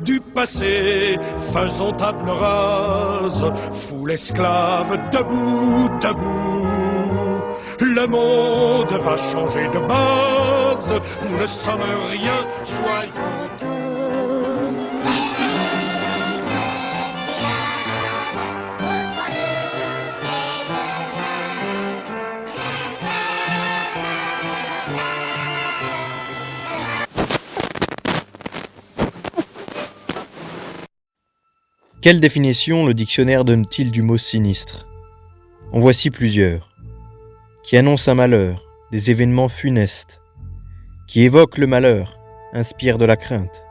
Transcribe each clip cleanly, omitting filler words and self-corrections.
du passé, faisons table rase, foule esclave, debout, debout. Le monde va changer de base, nous ne sommes rien, soyons tout. Quelle définition le dictionnaire donne-t-il du mot sinistre ? En voici plusieurs. Qui annonce un malheur, des événements funestes. Qui évoque le malheur, inspire de la crainte.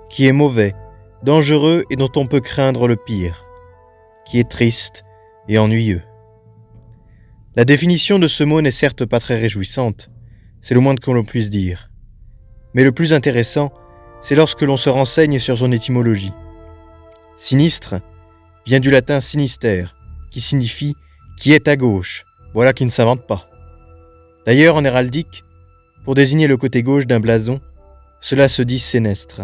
Qui est mauvais, dangereux et dont on peut craindre le pire. Qui est triste et ennuyeux. La définition de ce mot n'est certes pas très réjouissante, c'est le moins que l'on puisse dire. Mais le plus intéressant, c'est lorsque l'on se renseigne sur son étymologie. Sinistre vient du latin sinister, qui signifie « qui est à gauche », voilà qui ne s'invente pas. D'ailleurs, en héraldique, pour désigner le côté gauche d'un blason, cela se dit sénestre.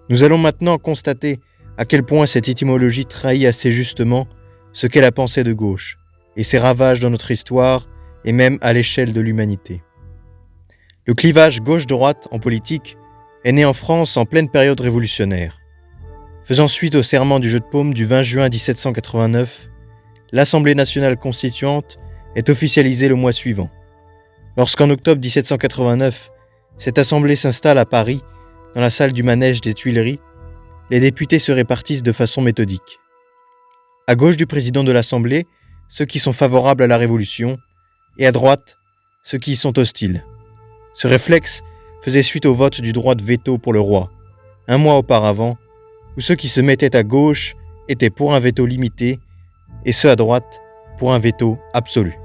Nous allons maintenant constater à quel point cette étymologie trahit assez justement ce qu'est la pensée de gauche, et ses ravages dans notre histoire, et même à l'échelle de l'humanité. Le clivage gauche-droite en politique est né en France en pleine période révolutionnaire. Faisant suite au serment du jeu de paume du 20 juin 1789, l'Assemblée nationale constituante est officialisée le mois suivant. Lorsqu'en octobre 1789, cette assemblée s'installe à Paris, dans la salle du manège des Tuileries, les députés se répartissent de façon méthodique. À gauche du président de l'Assemblée, ceux qui sont favorables à la Révolution, et à droite, ceux qui y sont hostiles. Ce réflexe faisait suite au vote du droit de veto pour le roi, un mois auparavant, où ceux qui se mettaient à gauche étaient pour un veto limité et ceux à droite pour un veto absolu.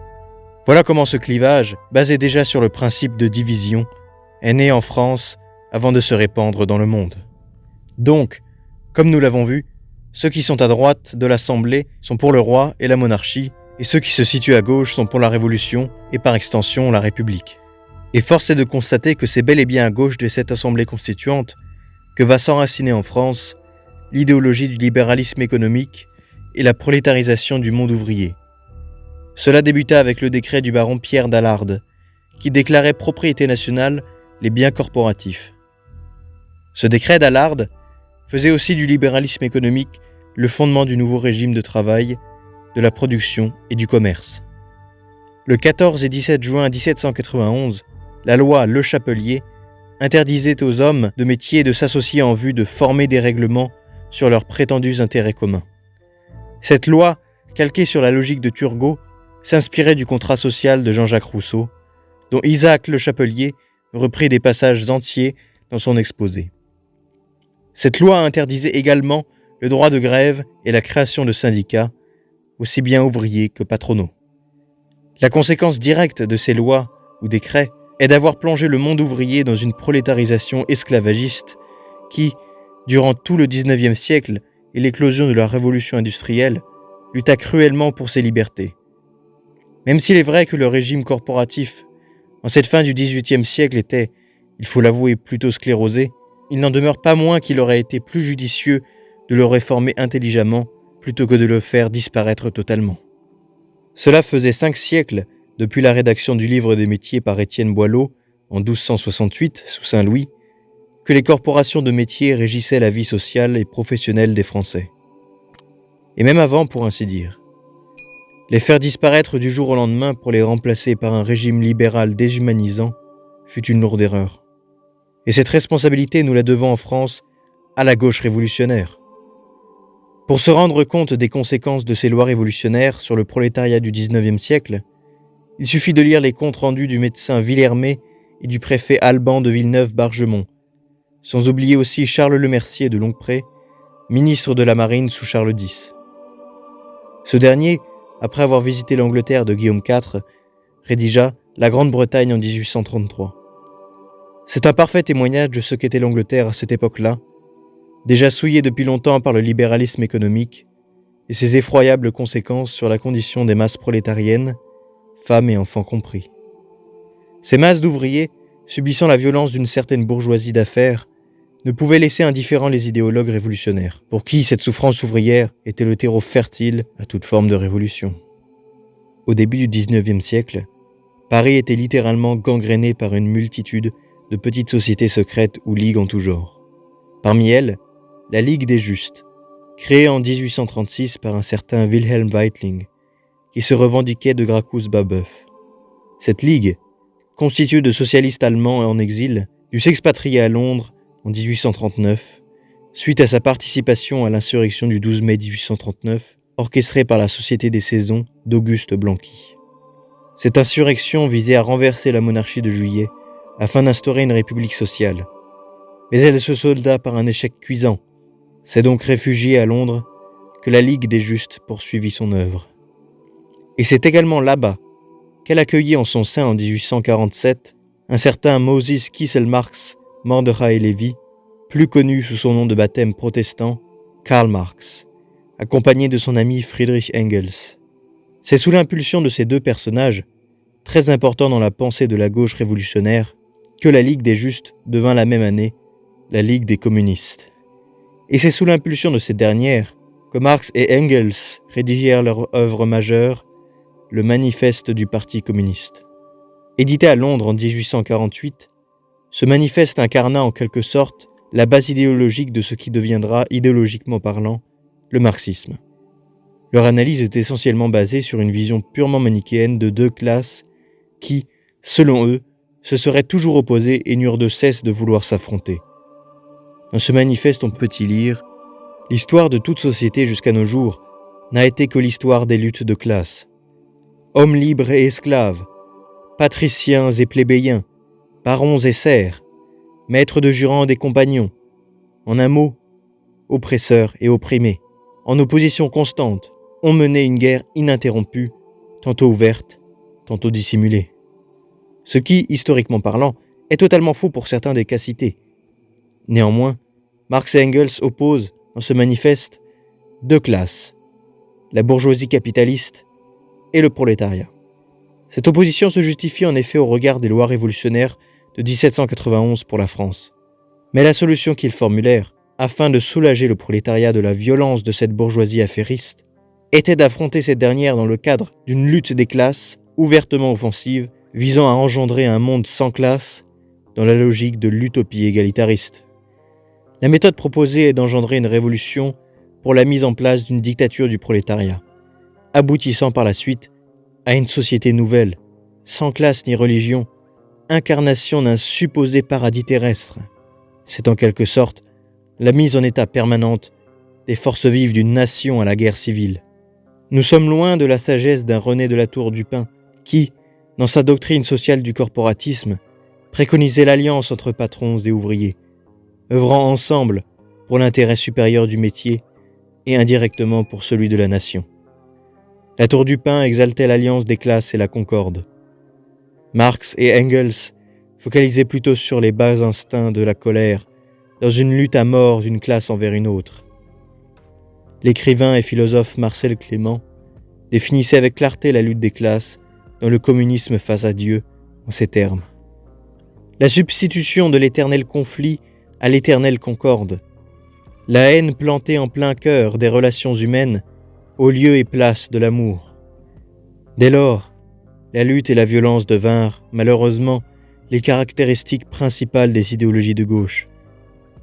Voilà comment ce clivage, basé déjà sur le principe de division, est né en France avant de se répandre dans le monde. Donc, comme nous l'avons vu, ceux qui sont à droite de l'Assemblée sont pour le roi et la monarchie, et ceux qui se situent à gauche sont pour la Révolution et par extension la République. Et force est de constater que c'est bel et bien à gauche de cette Assemblée constituante que va s'enraciner en France l'idéologie du libéralisme économique et la prolétarisation du monde ouvrier. Cela débuta avec le décret du baron Pierre d'Alard, qui déclarait propriété nationale les biens corporatifs. Ce décret d'Allard faisait aussi du libéralisme économique le fondement du nouveau régime de travail, de la production et du commerce. Le 14 et 17 juin 1791, la loi Le Chapelier interdisait aux hommes de métier de s'associer en vue de former des règlements sur leurs prétendus intérêts communs. Cette loi, calquée sur la logique de Turgot, s'inspirait du contrat social de Jean-Jacques Rousseau, dont Isaac Le Chapelier reprit des passages entiers dans son exposé. Cette loi interdisait également le droit de grève et la création de syndicats, aussi bien ouvriers que patronaux. La conséquence directe de ces lois ou décrets est d'avoir plongé le monde ouvrier dans une prolétarisation esclavagiste qui, durant tout le XIXe siècle et l'éclosion de la révolution industrielle, lutta cruellement pour ses libertés. Même s'il est vrai que le régime corporatif, en cette fin du XVIIIe siècle, était, il faut l'avouer, plutôt sclérosé, il n'en demeure pas moins qu'il aurait été plus judicieux de le réformer intelligemment plutôt que de le faire disparaître totalement. Cela faisait 5 siècles, depuis la rédaction du livre des métiers par Étienne Boileau, en 1268, sous Saint-Louis, que les corporations de métiers régissaient la vie sociale et professionnelle des Français. Et même avant, pour ainsi dire. Les faire disparaître du jour au lendemain pour les remplacer par un régime libéral déshumanisant fut une lourde erreur. Et cette responsabilité, nous la devons en France à la gauche révolutionnaire. Pour se rendre compte des conséquences de ces lois révolutionnaires sur le prolétariat du XIXe siècle, il suffit de lire les comptes rendus du médecin Villermé et du préfet Alban de Villeneuve-Bargemont, sans oublier aussi Charles Lemercier de Longpré, ministre de la Marine sous Charles X. Ce dernier, après avoir visité l'Angleterre de Guillaume IV, rédigea La Grande-Bretagne en 1833. C'est un parfait témoignage de ce qu'était l'Angleterre à cette époque-là, déjà souillée depuis longtemps par le libéralisme économique et ses effroyables conséquences sur la condition des masses prolétariennes, femmes et enfants compris. Ces masses d'ouvriers, subissant la violence d'une certaine bourgeoisie d'affaires, ne pouvait laisser indifférents les idéologues révolutionnaires, pour qui cette souffrance ouvrière était le terreau fertile à toute forme de révolution. Au début du XIXe siècle, Paris était littéralement gangréné par une multitude de petites sociétés secrètes ou ligues en tout genre. Parmi elles, la Ligue des Justes, créée en 1836 par un certain Wilhelm Weitling, qui se revendiquait de Gracchus Babeuf. Cette ligue, constituée de socialistes allemands en exil, dut s'expatrier à Londres en 1839, suite à sa participation à l'insurrection du 12 mai 1839, orchestrée par la Société des Saisons d'Auguste Blanqui. Cette insurrection visait à renverser la monarchie de Juillet afin d'instaurer une république sociale. Mais elle se solda par un échec cuisant. C'est donc réfugiée à Londres que la Ligue des Justes poursuivit son œuvre. Et c'est également là-bas qu'elle accueillit en son sein en 1847 un certain Moses Kisselmarx Mordechai Lévy, plus connu sous son nom de baptême protestant, Karl Marx, accompagné de son ami Friedrich Engels. C'est sous l'impulsion de ces deux personnages, très importants dans la pensée de la gauche révolutionnaire, que la Ligue des Justes devint la même année la Ligue des communistes. Et c'est sous l'impulsion de ces dernières que Marx et Engels rédigèrent leur œuvre majeure, le Manifeste du Parti communiste. Édité à Londres en 1848, ce manifeste incarna en quelque sorte la base idéologique de ce qui deviendra, idéologiquement parlant, le marxisme. Leur analyse est essentiellement basée sur une vision purement manichéenne de deux classes qui, selon eux, se seraient toujours opposées et n'eurent de cesse de vouloir s'affronter. Dans ce manifeste, on peut y lire « L'histoire de toute société jusqu'à nos jours n'a été que l'histoire des luttes de classe. Hommes libres et esclaves, patriciens et plébéiens, barons et serfs, maîtres de jurants et compagnons, en un mot, oppresseurs et opprimés, en opposition constante, ont mené une guerre ininterrompue, tantôt ouverte, tantôt dissimulée. Ce qui, historiquement parlant, est totalement faux pour certains des cas cités. Néanmoins, Marx et Engels opposent, dans ce manifeste, deux classes, la bourgeoisie capitaliste et le prolétariat. Cette opposition se justifie en effet au regard des lois révolutionnaires de 1791 pour la France. Mais la solution qu'ils formulèrent, afin de soulager le prolétariat de la violence de cette bourgeoisie affairiste, était d'affronter cette dernière dans le cadre d'une lutte des classes ouvertement offensive visant à engendrer un monde sans classe dans la logique de l'utopie égalitariste. La méthode proposée est d'engendrer une révolution pour la mise en place d'une dictature du prolétariat, aboutissant par la suite à une société nouvelle, sans classe ni religion, incarnation d'un supposé paradis terrestre. C'est en quelque sorte la mise en état permanente des forces vives d'une nation à la guerre civile. Nous sommes loin de la sagesse d'un René de la Tour du Pin qui, dans sa doctrine sociale du corporatisme, préconisait l'alliance entre patrons et ouvriers, œuvrant ensemble pour l'intérêt supérieur du métier et indirectement pour celui de la nation. La Tour du Pin exaltait l'alliance des classes et la concorde. Marx et Engels focalisaient plutôt sur les bas instincts de la colère, dans une lutte à mort d'une classe envers une autre. L'écrivain et philosophe Marcel Clément définissait avec clarté la lutte des classes dans le communisme face à Dieu en ces termes. La substitution de l'éternel conflit à l'éternelle concorde, la haine plantée en plein cœur des relations humaines au lieu et place de l'amour. Dès lors, la lutte et la violence devinrent, malheureusement, les caractéristiques principales des idéologies de gauche.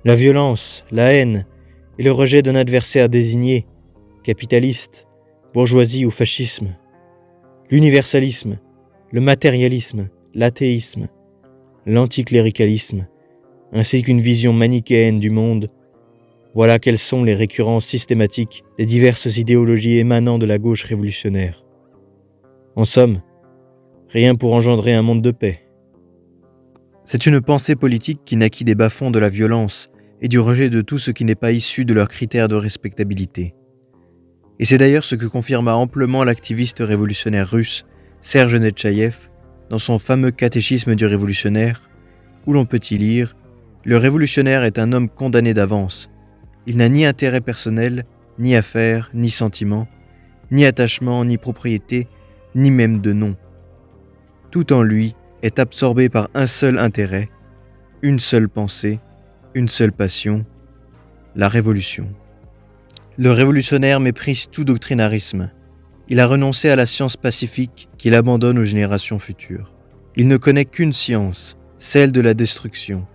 La violence, la haine et le rejet d'un adversaire désigné, capitaliste, bourgeoisie ou fascisme. L'universalisme, le matérialisme, l'athéisme, l'anticléricalisme, ainsi qu'une vision manichéenne du monde, voilà quelles sont les récurrences systématiques des diverses idéologies émanant de la gauche révolutionnaire. En somme, rien pour engendrer un monde de paix. C'est une pensée politique qui naquit des bas-fonds de la violence et du rejet de tout ce qui n'est pas issu de leurs critères de respectabilité. Et c'est d'ailleurs ce que confirma amplement l'activiste révolutionnaire russe Serge Netchaïev dans son fameux catéchisme du révolutionnaire, où l'on peut y lire « Le révolutionnaire est un homme condamné d'avance. Il n'a ni intérêt personnel, ni affaires, ni sentiments, ni attachement, ni propriété, ni même de nom. Tout en lui est absorbé par un seul intérêt, une seule pensée, une seule passion, la révolution. Le révolutionnaire méprise tout doctrinarisme. Il a renoncé à la science pacifique qu'il abandonne aux générations futures. Il ne connaît qu'une science, celle de la destruction.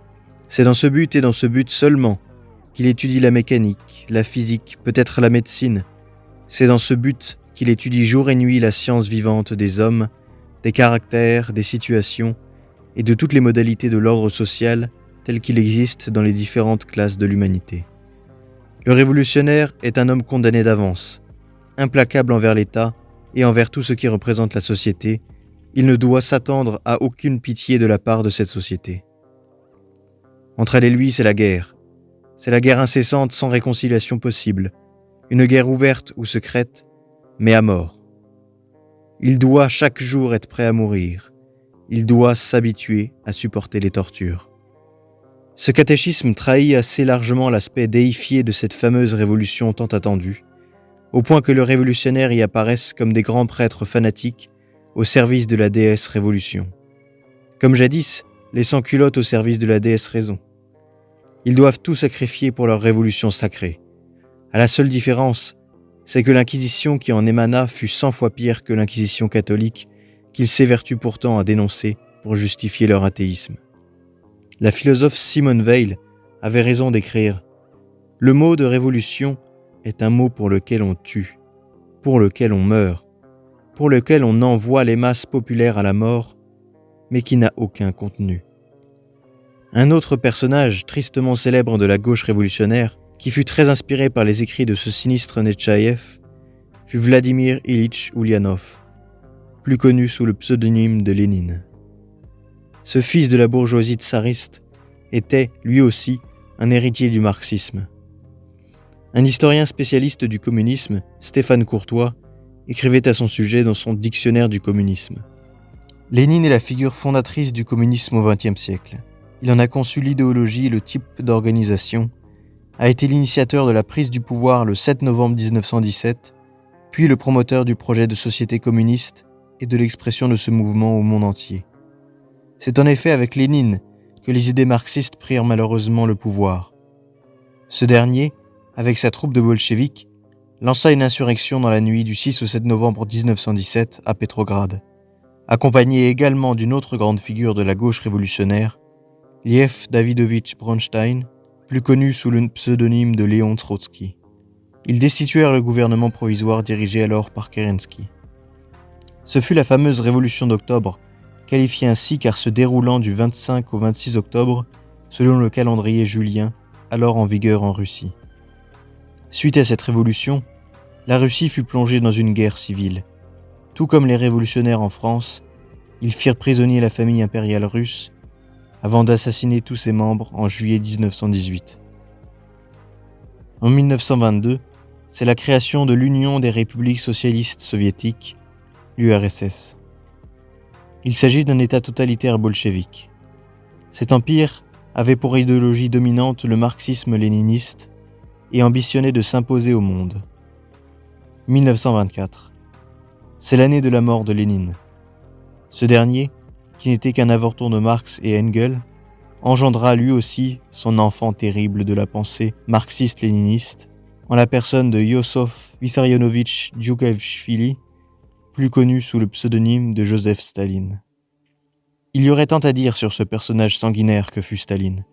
C'est dans ce but et dans ce but seulement qu'il étudie la mécanique, la physique, peut-être la médecine. C'est dans ce but qu'il étudie jour et nuit la science vivante des hommes, des caractères, des situations et de toutes les modalités de l'ordre social tel qu'il existe dans les différentes classes de l'humanité. Le révolutionnaire est un homme condamné d'avance. Implacable envers l'État et envers tout ce qui représente la société, il ne doit s'attendre à aucune pitié de la part de cette société. Entre elle et lui, c'est la guerre. C'est la guerre incessante sans réconciliation possible. Une guerre ouverte ou secrète, mais à mort. Il doit chaque jour être prêt à mourir. Il doit s'habituer à supporter les tortures. Ce catéchisme trahit assez largement l'aspect déifié de cette fameuse révolution tant attendue, au point que le révolutionnaire y apparaisse comme des grands prêtres fanatiques au service de la déesse révolution. Comme jadis, les sans-culottes au service de la déesse raison. Ils doivent tout sacrifier pour leur révolution sacrée. À la seule différence, c'est que l'Inquisition qui en émana fut 100 fois pire que l'Inquisition catholique qu'ils s'évertuent pourtant à dénoncer pour justifier leur athéisme. La philosophe Simone Weil avait raison d'écrire « Le mot de révolution est un mot pour lequel on tue, pour lequel on meurt, pour lequel on envoie les masses populaires à la mort, mais qui n'a aucun contenu. » Un autre personnage tristement célèbre de la gauche révolutionnaire, qui fut très inspiré par les écrits de ce sinistre Netchaïev, fut Vladimir Ilitch Ulyanov, plus connu sous le pseudonyme de Lénine. Ce fils de la bourgeoisie tsariste était, lui aussi, un héritier du marxisme. Un historien spécialiste du communisme, Stéphane Courtois, écrivait à son sujet dans son Dictionnaire du communisme. Lénine est la figure fondatrice du communisme au XXe siècle. Il en a conçu l'idéologie et le type d'organisation, a été l'initiateur de la prise du pouvoir le 7 novembre 1917, puis le promoteur du projet de société communiste et de l'expression de ce mouvement au monde entier. C'est en effet avec Lénine que les idées marxistes prirent malheureusement le pouvoir. Ce dernier, avec sa troupe de bolcheviks, lança une insurrection dans la nuit du 6 au 7 novembre 1917 à Petrograd, accompagné également d'une autre grande figure de la gauche révolutionnaire, Lev Davidovitch Bronstein, plus connu sous le pseudonyme de Léon Trotsky. Ils destituèrent le gouvernement provisoire dirigé alors par Kerensky. Ce fut la fameuse révolution d'octobre, qualifiée ainsi car se déroulant du 25 au 26 octobre, selon le calendrier julien, alors en vigueur en Russie. Suite à cette révolution, la Russie fut plongée dans une guerre civile. Tout comme les révolutionnaires en France, ils firent prisonnier la famille impériale russe, avant d'assassiner tous ses membres en juillet 1918. En 1922, c'est la création de l'Union des républiques socialistes soviétiques, l'URSS. Il s'agit d'un État totalitaire bolchevique. Cet empire avait pour idéologie dominante le marxisme léniniste et ambitionnait de s'imposer au monde. 1924. C'est l'année de la mort de Lénine. Ce dernier, qui n'était qu'un avorton de Marx et Engels, engendra lui aussi son enfant terrible de la pensée marxiste-léniniste, en la personne de Iosif Vissarionovitch Djougashvili, plus connu sous le pseudonyme de Joseph Staline. Il y aurait tant à dire sur ce personnage sanguinaire que fut Staline,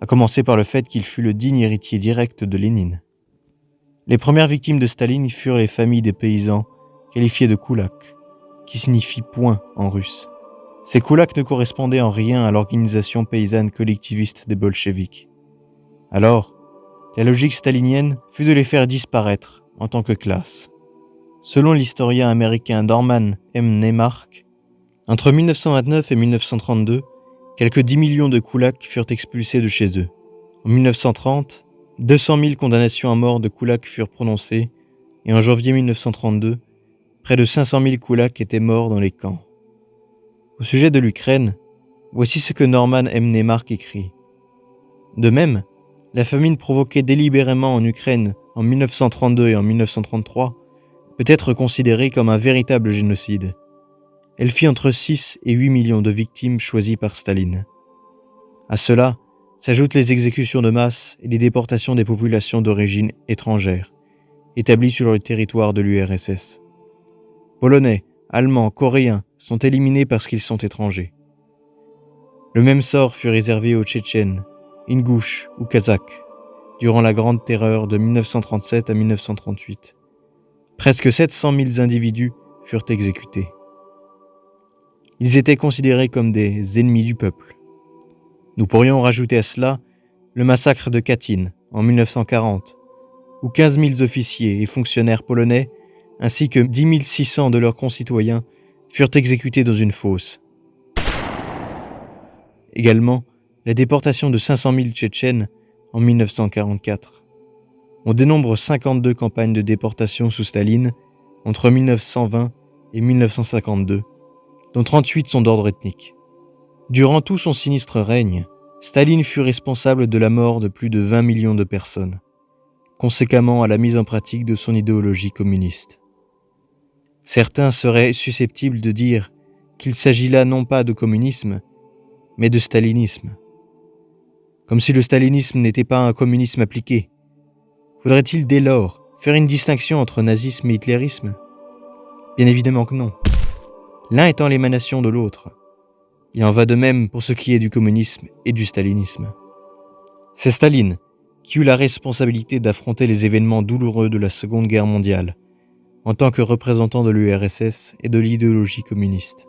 à commencer par le fait qu'il fut le digne héritier direct de Lénine. Les premières victimes de Staline furent les familles des paysans, qualifiés de koulaks, qui signifie point en russe. Ces koulaks ne correspondaient en rien à l'organisation paysanne collectiviste des bolcheviks. Alors, la logique stalinienne fut de les faire disparaître en tant que classe. Selon l'historien américain Norman M. Neymark, entre 1929 et 1932, quelques 10 millions de koulaks furent expulsés de chez eux. En 1930, 200 000 condamnations à mort de koulaks furent prononcées et en janvier 1932, près de 500 000 koulaks étaient morts dans les camps. Au sujet de l'Ukraine, voici ce que Norman M. Neymark écrit. De même, la famine provoquée délibérément en Ukraine en 1932 et en 1933 peut être considérée comme un véritable génocide. Elle fit entre 6 et 8 millions de victimes choisies par Staline. À cela s'ajoutent les exécutions de masse et les déportations des populations d'origine étrangère, établies sur le territoire de l'URSS. Polonais, Allemands, Coréens sont éliminés parce qu'ils sont étrangers. Le même sort fut réservé aux Tchétchènes, Ingouches ou Kazakhs, durant la Grande Terreur de 1937 à 1938. Presque 700 000 individus furent exécutés. Ils étaient considérés comme des ennemis du peuple. Nous pourrions rajouter à cela le massacre de Katyn en 1940, où 15 000 officiers et fonctionnaires polonais, ainsi que 10 600 de leurs concitoyens, furent exécutés dans une fosse. Également, la déportation de 500 000 Tchétchènes en 1944. On dénombre 52 campagnes de déportation sous Staline entre 1920 et 1952, dont 38 sont d'ordre ethnique. Durant tout son sinistre règne, Staline fut responsable de la mort de plus de 20 millions de personnes, conséquemment à la mise en pratique de son idéologie communiste. Certains seraient susceptibles de dire qu'il s'agit là non pas de communisme, mais de stalinisme. Comme si le stalinisme n'était pas un communisme appliqué. Faudrait-il dès lors faire une distinction entre nazisme et hitlérisme ? Bien évidemment que non. L'un étant l'émanation de l'autre. Il en va de même pour ce qui est du communisme et du stalinisme. C'est Staline qui eut la responsabilité d'affronter les événements douloureux de la Seconde Guerre mondiale, en tant que représentant de l'URSS et de l'idéologie communiste.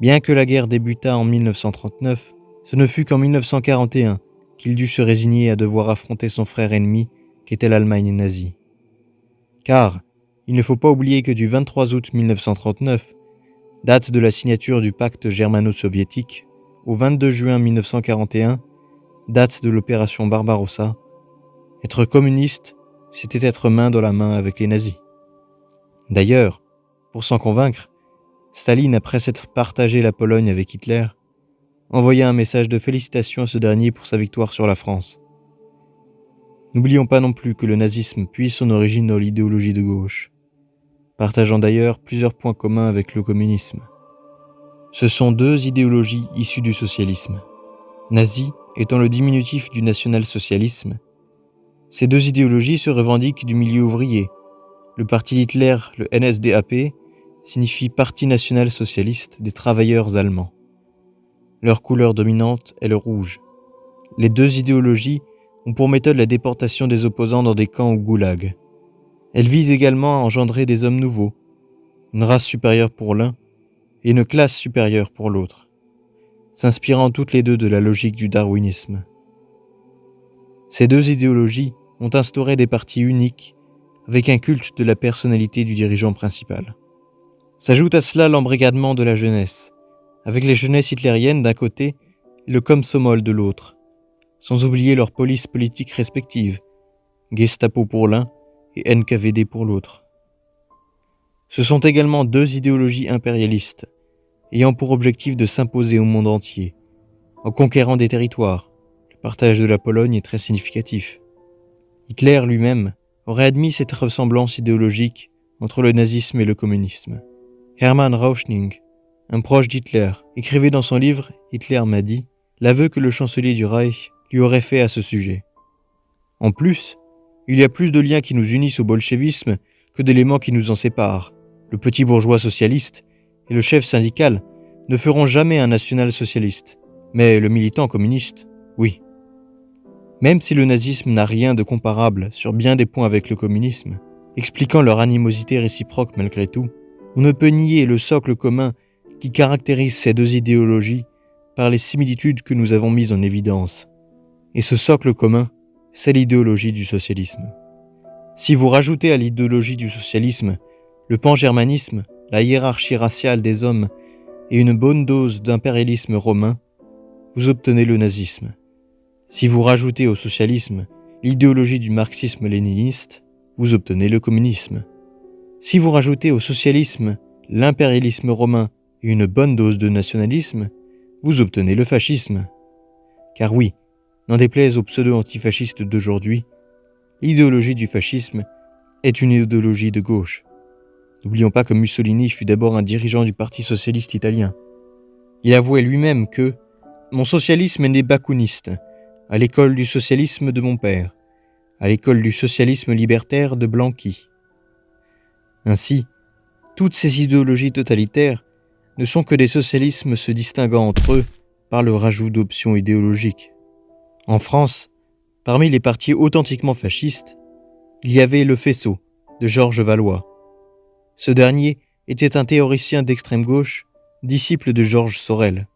Bien que la guerre débutât en 1939, ce ne fut qu'en 1941 qu'il dut se résigner à devoir affronter son frère ennemi qu'était l'Allemagne nazie. Car il ne faut pas oublier que du 23 août 1939, date de la signature du pacte germano-soviétique, au 22 juin 1941, date de l'opération Barbarossa, être communiste, c'était être main dans la main avec les nazis. D'ailleurs, pour s'en convaincre, Staline, après s'être partagé la Pologne avec Hitler, envoya un message de félicitations à ce dernier pour sa victoire sur la France. N'oublions pas non plus que le nazisme puise son origine dans l'idéologie de gauche, partageant d'ailleurs plusieurs points communs avec le communisme. Ce sont deux idéologies issues du socialisme. Nazi étant le diminutif du national-socialisme, ces deux idéologies se revendiquent du milieu ouvrier. Le parti d'Hitler, le NSDAP, signifie Parti national-socialiste des travailleurs allemands. Leur couleur dominante est le rouge. Les deux idéologies ont pour méthode la déportation des opposants dans des camps ou goulags. Elles visent également à engendrer des hommes nouveaux, une race supérieure pour l'un et une classe supérieure pour l'autre, s'inspirant toutes les deux de la logique du darwinisme. Ces deux idéologies ont instauré des partis uniques avec un culte de la personnalité du dirigeant principal. S'ajoute à cela l'embrigadement de la jeunesse, avec les jeunesses hitlériennes d'un côté et le Komsomol de l'autre, sans oublier leurs polices politiques respectives, Gestapo pour l'un et NKVD pour l'autre. Ce sont également deux idéologies impérialistes, ayant pour objectif de s'imposer au monde entier, en conquérant des territoires. Le partage de la Pologne est très significatif. Hitler lui-même aurait admis cette ressemblance idéologique entre le nazisme et le communisme. Hermann Rauschning, un proche d'Hitler, écrivait dans son livre « Hitler m'a dit » l'aveu que le chancelier du Reich lui aurait fait à ce sujet. En plus, il y a plus de liens qui nous unissent au bolchevisme que d'éléments qui nous en séparent. Le petit bourgeois socialiste et le chef syndical ne feront jamais un national-socialiste, mais le militant communiste, oui. Même si le nazisme n'a rien de comparable sur bien des points avec le communisme, expliquant leur animosité réciproque malgré tout, on ne peut nier le socle commun qui caractérise ces deux idéologies par les similitudes que nous avons mises en évidence. Et ce socle commun, c'est l'idéologie du socialisme. Si vous rajoutez à l'idéologie du socialisme le pangermanisme, la hiérarchie raciale des hommes et une bonne dose d'impérialisme romain, vous obtenez le nazisme. Si vous rajoutez au socialisme l'idéologie du marxisme-léniniste, vous obtenez le communisme. Si vous rajoutez au socialisme l'impérialisme romain et une bonne dose de nationalisme, vous obtenez le fascisme. Car oui, n'en déplaise aux pseudo-antifascistes d'aujourd'hui, l'idéologie du fascisme est une idéologie de gauche. N'oublions pas que Mussolini fut d'abord un dirigeant du Parti socialiste italien. Il avouait lui-même que « mon socialisme n'est bakouniste, à l'école du socialisme de mon père, à l'école du socialisme libertaire de Blanqui. Ainsi, toutes ces idéologies totalitaires ne sont que des socialismes se distinguant entre eux par le rajout d'options idéologiques. En France, parmi les partis authentiquement fascistes, il y avait le Faisceau de Georges Valois. Ce dernier était un théoricien d'extrême gauche, disciple de Georges Sorel.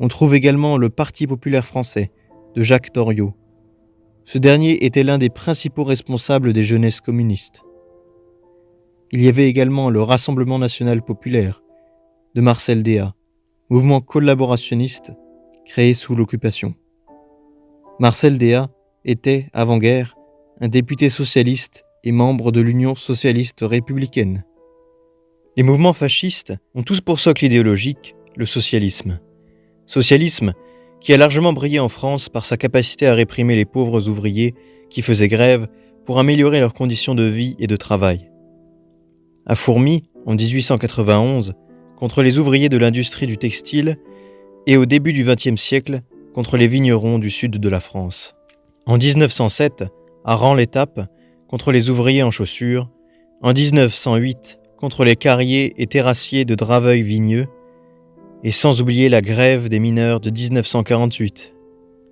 On trouve également le Parti populaire français de Jacques Thoriot. Ce dernier était l'un des principaux responsables des jeunesses communistes. Il y avait également le Rassemblement national populaire de Marcel Déat, mouvement collaborationniste créé sous l'occupation. Marcel Déat était, avant-guerre, un député socialiste et membre de l'Union socialiste républicaine. Les mouvements fascistes ont tous pour socle idéologique le socialisme. Socialisme qui a largement brillé en France par sa capacité à réprimer les pauvres ouvriers qui faisaient grève pour améliorer leurs conditions de vie et de travail. À Fourmies, en 1891, contre les ouvriers de l'industrie du textile, et au début du XXe siècle, contre les vignerons du sud de la France. En 1907, à Rans-l'Étape, contre les ouvriers en chaussures, en 1908, contre les carriers et terrassiers de Draveuil-Vigneux, et sans oublier la grève des mineurs de 1948.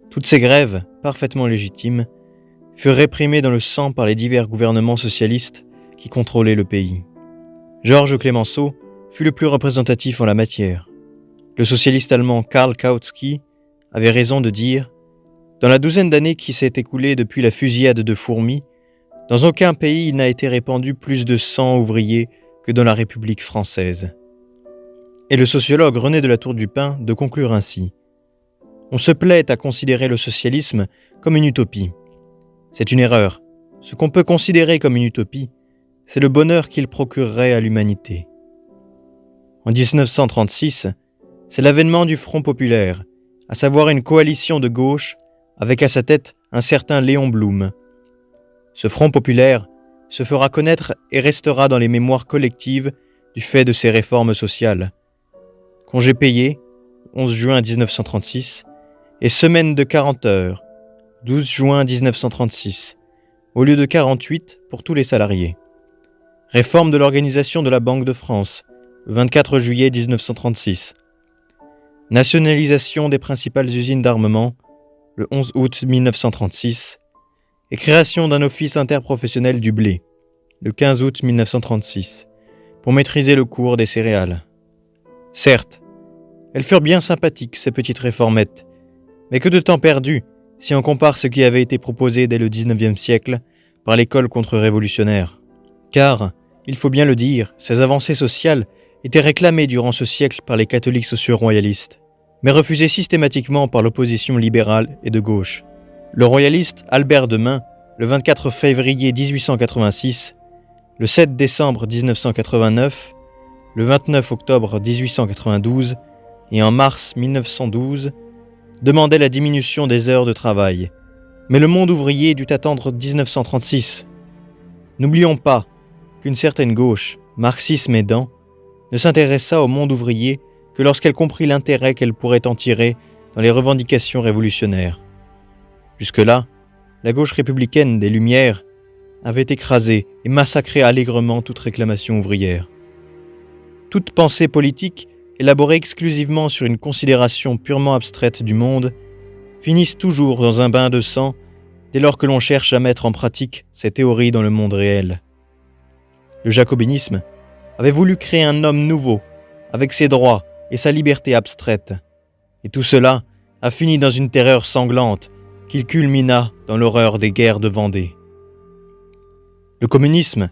Toutes ces grèves, parfaitement légitimes, furent réprimées dans le sang par les divers gouvernements socialistes qui contrôlaient le pays. Georges Clemenceau fut le plus représentatif en la matière. Le socialiste allemand Karl Kautsky avait raison de dire « Dans la douzaine d'années qui s'est écoulée depuis la fusillade de Fourmies, dans aucun pays il n'a été répandu plus de sang ouvriers que dans la République française. » Et le sociologue René de la Tour du Pin de conclure ainsi « On se plaît à considérer le socialisme comme une utopie. C'est une erreur. Ce qu'on peut considérer comme une utopie, c'est le bonheur qu'il procurerait à l'humanité. » En 1936, c'est l'avènement du Front populaire, à savoir une coalition de gauche avec à sa tête un certain Léon Blum. Ce Front populaire se fera connaître et restera dans les mémoires collectives du fait de ses réformes sociales. Congé payé, 11 juin 1936, et semaine de 40 heures, 12 juin 1936, au lieu de 48 pour tous les salariés. Réforme de l'organisation de la Banque de France, le 24 juillet 1936. Nationalisation des principales usines d'armement, le 11 août 1936, et création d'un office interprofessionnel du blé, le 15 août 1936, pour maîtriser le cours des céréales. Certes, elles furent bien sympathiques, ces petites réformettes, mais que de temps perdu si on compare ce qui avait été proposé dès le XIXe siècle par l'école contre-révolutionnaire. Car, il faut bien le dire, ces avancées sociales étaient réclamées durant ce siècle par les catholiques socio-royalistes, mais refusées systématiquement par l'opposition libérale et de gauche. Le royaliste Albert de Mun, le 24 février 1886, le 7 décembre 1989, le 29 octobre 1892 et en mars 1912, demandait la diminution des heures de travail. Mais le monde ouvrier dut attendre 1936. N'oublions pas qu'une certaine gauche, marxisme aidant, ne s'intéressa au monde ouvrier que lorsqu'elle comprit l'intérêt qu'elle pourrait en tirer dans les revendications révolutionnaires. Jusque-là, la gauche républicaine des Lumières avait écrasé et massacré allègrement toute réclamation ouvrière. Toute pensée politique, élaborée exclusivement sur une considération purement abstraite du monde, finissent toujours dans un bain de sang dès lors que l'on cherche à mettre en pratique ces théories dans le monde réel. Le jacobinisme avait voulu créer un homme nouveau, avec ses droits et sa liberté abstraite. Et tout cela a fini dans une terreur sanglante qu'il culmina dans l'horreur des guerres de Vendée. Le communisme,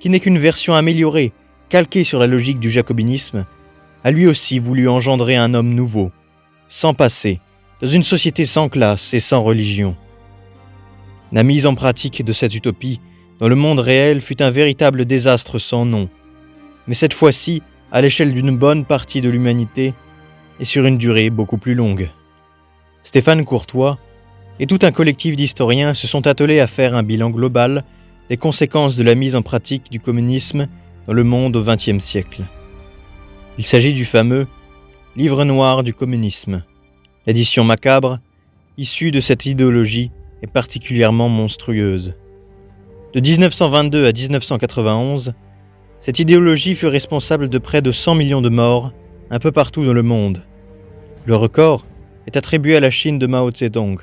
qui n'est qu'une version améliorée, calquée sur la logique du jacobinisme, a lui aussi voulu engendrer un homme nouveau, sans passé, dans une société sans classe et sans religion. La mise en pratique de cette utopie dans le monde réel fut un véritable désastre sans nom, mais cette fois-ci à l'échelle d'une bonne partie de l'humanité et sur une durée beaucoup plus longue. Stéphane Courtois et tout un collectif d'historiens se sont attelés à faire un bilan global des conséquences de la mise en pratique du communisme dans le monde au XXe siècle. Il s'agit du fameux « Livre noir du communisme », l'édition macabre issue de cette idéologie est particulièrement monstrueuse. De 1922 à 1991, cette idéologie fut responsable de près de 100 millions de morts un peu partout dans le monde. Le record est attribué à la Chine de Mao Zedong,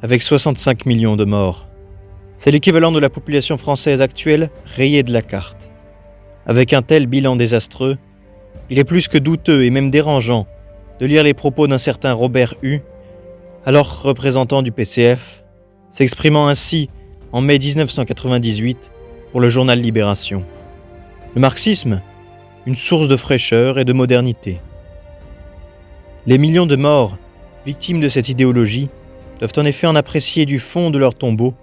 avec 65 millions de morts. C'est l'équivalent de la population française actuelle rayée de la carte. Avec un tel bilan désastreux, il est plus que douteux et même dérangeant de lire les propos d'un certain Robert Hue, alors représentant du PCF, s'exprimant ainsi en mai 1998 pour le journal Libération. Le marxisme, une source de fraîcheur et de modernité. Les millions de morts, victimes de cette idéologie, doivent en effet en apprécier du fond de leur tombeau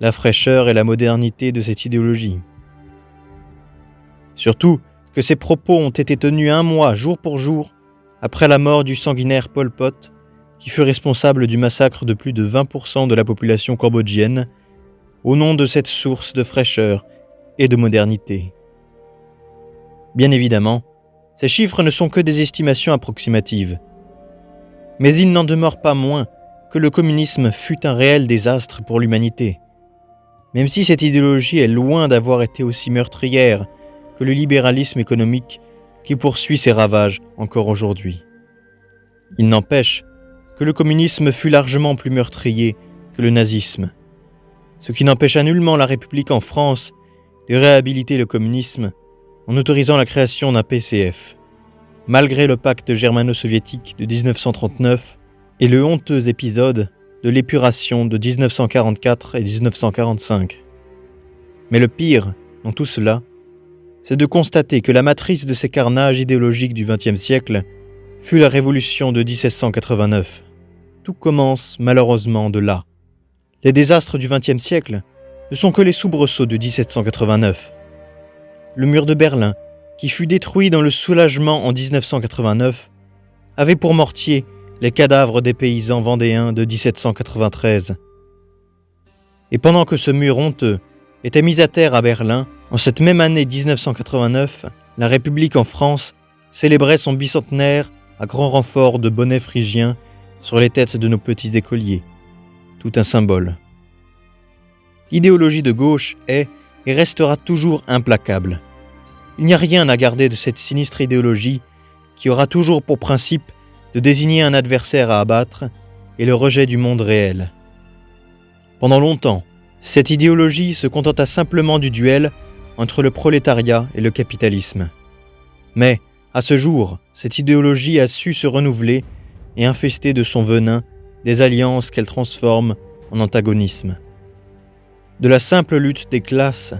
la fraîcheur et la modernité de cette idéologie. Surtout que ces propos ont été tenus un mois, jour pour jour, après la mort du sanguinaire Pol Pot, qui fut responsable du massacre de plus de 20% de la population cambodgienne, au nom de cette source de fraîcheur et de modernité. Bien évidemment, ces chiffres ne sont que des estimations approximatives. Mais il n'en demeure pas moins que le communisme fut un réel désastre pour l'humanité. Même si cette idéologie est loin d'avoir été aussi meurtrière que le libéralisme économique qui poursuit ses ravages encore aujourd'hui. Il n'empêche que le communisme fut largement plus meurtrier que le nazisme, ce qui n'empêcha nullement la République en France de réhabiliter le communisme en autorisant la création d'un PCF, malgré le pacte germano-soviétique de 1939 et le honteux épisode de l'épuration de 1944 et 1945. Mais le pire dans tout cela, c'est de constater que la matrice de ces carnages idéologiques du XXe siècle fut la révolution de 1789. Tout commence malheureusement de là. Les désastres du XXe siècle ne sont que les soubresauts de 1789. Le mur de Berlin, qui fut détruit dans le soulagement en 1989, avait pour mortier les cadavres des paysans vendéens de 1793. Et pendant que ce mur honteux était mis à terre à Berlin, en cette même année 1989, la République en France célébrait son bicentenaire à grand renfort de bonnets phrygiens sur les têtes de nos petits écoliers. Tout un symbole. L'idéologie de gauche est et restera toujours implacable. Il n'y a rien à garder de cette sinistre idéologie qui aura toujours pour principe de désigner un adversaire à abattre et le rejet du monde réel. Pendant longtemps, cette idéologie se contenta simplement du duel entre le prolétariat et le capitalisme. Mais, à ce jour, cette idéologie a su se renouveler et infester de son venin des alliances qu'elle transforme en antagonisme. De la simple lutte des classes,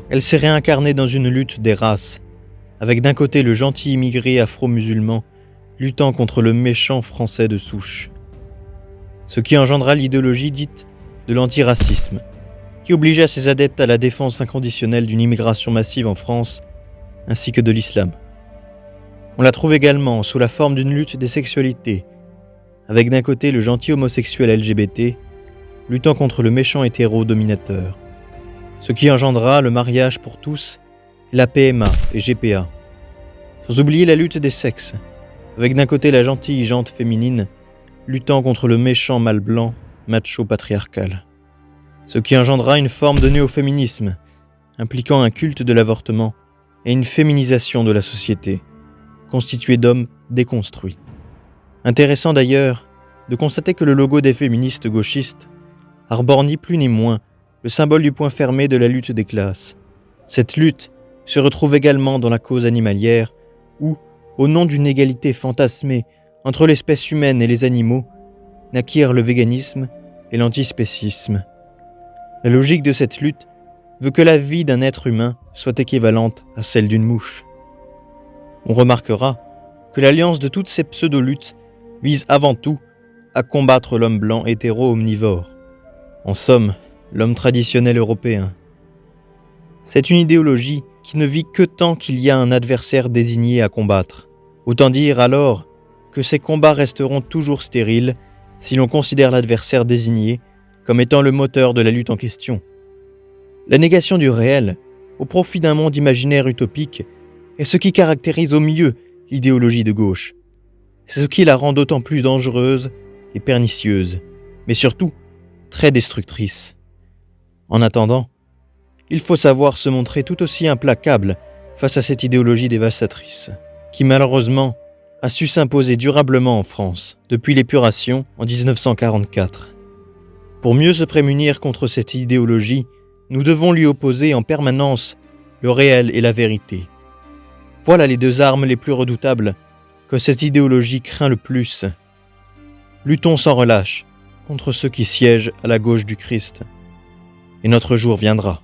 elle s'est réincarnée dans une lutte des races, avec d'un côté le gentil immigré afro-musulman luttant contre le méchant français de souche. Ce qui engendra l'idéologie dite de l'antiracisme, qui obligea ses adeptes à la défense inconditionnelle d'une immigration massive en France, ainsi que de l'islam. On la trouve également sous la forme d'une lutte des sexualités, avec d'un côté le gentil homosexuel LGBT, luttant contre le méchant hétéro-dominateur, ce qui engendra le mariage pour tous, la PMA et GPA. Sans oublier la lutte des sexes, avec d'un côté la gentille jante féminine, luttant contre le méchant mâle blanc, macho patriarcal. Ce qui engendra une forme de néo-féminisme, impliquant un culte de l'avortement et une féminisation de la société, constituée d'hommes déconstruits. Intéressant d'ailleurs de constater que le logo des féministes gauchistes arbore ni plus ni moins le symbole du poing fermé de la lutte des classes. Cette lutte se retrouve également dans la cause animalière où, au nom d'une égalité fantasmée entre l'espèce humaine et les animaux, naquirent le véganisme et l'antispécisme. La logique de cette lutte veut que la vie d'un être humain soit équivalente à celle d'une mouche. On remarquera que l'alliance de toutes ces pseudo-luttes vise avant tout à combattre l'homme blanc hétéro-omnivore. En somme, l'homme traditionnel européen. C'est une idéologie qui ne vit que tant qu'il y a un adversaire désigné à combattre. Autant dire alors que ces combats resteront toujours stériles si l'on considère l'adversaire désigné comme étant le moteur de la lutte en question. La négation du réel, au profit d'un monde imaginaire utopique, est ce qui caractérise au mieux l'idéologie de gauche. C'est ce qui la rend d'autant plus dangereuse et pernicieuse. mais surtout très destructrice. En attendant, il faut savoir se montrer tout aussi implacable face à cette idéologie dévastatrice, qui malheureusement a su s'imposer durablement en France depuis l'épuration en 1944. Pour mieux se prémunir contre cette idéologie, nous devons lui opposer en permanence le réel et la vérité. Voilà les deux armes les plus redoutables que cette idéologie craint le plus. Luttons sans relâche contre ceux qui siègent à la gauche du Christ, et notre jour viendra.